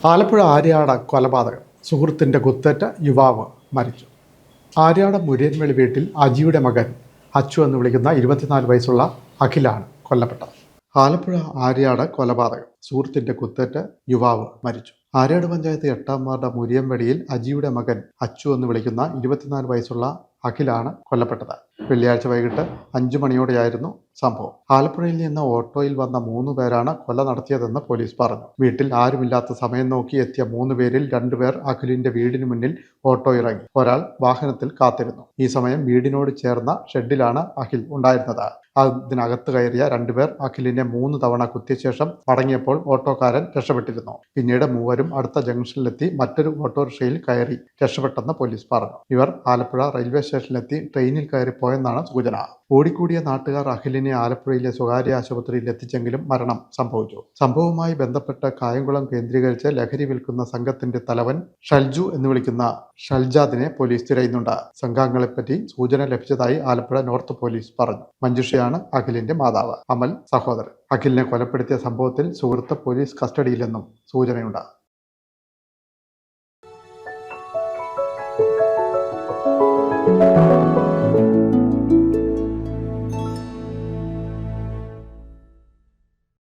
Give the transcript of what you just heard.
ആലപ്പുഴ ആര്യാട് കൊലപാതകം. സുഹൃത്തിൻ്റെ കുത്തേറ്റ് യുവാവ് മരിച്ചു. ആര്യാട് മുരിയൻവേളി വീട്ടിൽ അജിയുടെ മകൻ അച്ചു എന്ന് വിളിക്കുന്ന 24 വയസ്സുള്ള അഖിലാണ് കൊല്ലപ്പെട്ടത്. ആലപ്പുഴ ആര്യാട് കൊലപാതകം. സുഹൃത്തിൻ്റെ കുത്തേറ്റ് യുവാവ് മരിച്ചു. ആര്യാട് പഞ്ചായത്ത് 8-ാം വാർഡ് മുരിയൻവേളിയിൽ അജിയുടെ മകൻ അച്ചു എന്ന് വിളിക്കുന്ന 24 വയസ്സുള്ള അഖിലാണ് കൊല്ലപ്പെട്ടത്. വെള്ളിയാഴ്ച വൈകിട്ട് 5 മണിയോടെയായിരുന്നു സംഭവം. ആലപ്പുഴയിൽ നിന്ന് ഓട്ടോയിൽ വന്ന 3 പേരാണ് കൊല നടത്തിയതെന്ന് പോലീസ് പറഞ്ഞു. വീട്ടിൽ ആരുമില്ലാത്ത സമയം നോക്കി എത്തിയ 3 പേരിൽ 2 പേർ അഖിലിന്റെ വീടിന് മുന്നിൽ ഓട്ടോ ഇറങ്ങി. ഒരാൾ വാഹനത്തിൽ കാത്തിരുന്നു. ഈ സമയം വീടിനോട് ചേർന്ന ഷെഡിലാണ് അഖിൽ ഉണ്ടായിരുന്നത്. അതിനകത്ത് കയറിയ 2 പേർ അഖിലിനെ 3 തവണ കുത്തിയ ശേഷം മടങ്ങിയപ്പോൾ ഓട്ടോക്കാരൻ രക്ഷപ്പെട്ടിരുന്നു. പിന്നീട് മൂവരും അടുത്ത ജംഗ്ഷനിലെത്തി മറ്റൊരു ഓട്ടോറിക്ഷയിൽ കയറി രക്ഷപ്പെട്ടെന്ന് പോലീസ് പറഞ്ഞു. ഇവർ ആലപ്പുഴ റെയിൽവേ സ്റ്റേഷനിലെത്തി ട്രെയിനിൽ കയറിപ്പോയെന്നാണ് സൂചന. ഓടിക്കൂടിയ നാട്ടുകാർ അഖിലിനെ ആലപ്പുഴയിലെ സ്വകാര്യ ആശുപത്രിയിൽ എത്തിച്ചെങ്കിലും മരണം സംഭവിച്ചു. സംഭവവുമായി ബന്ധപ്പെട്ട് കായംകുളം കേന്ദ്രീകരിച്ച് ലഹരി വിൽക്കുന്ന സംഘത്തിന്റെ തലവൻ ഷൽജു എന്ന് വിളിക്കുന്ന ഷൽജാദിനെ പോലീസ് തിരയുന്നുണ്ട്. സംഘാംഗങ്ങളെപ്പറ്റി സൂചന ലഭിച്ചതായി ആലപ്പുഴ നോർത്ത് പോലീസ് പറഞ്ഞു. മഞ്ജുഷയാണ് അഖിലിന്റെ മാതാവ്. അമൽ സഹോദരൻ. അഖിലിനെ കൊലപ്പെടുത്തിയ സംഭവത്തിൽ സുഹൃത്ത് പോലീസ് കസ്റ്റഡിയിലെന്നും സൂചനയുണ്ട്.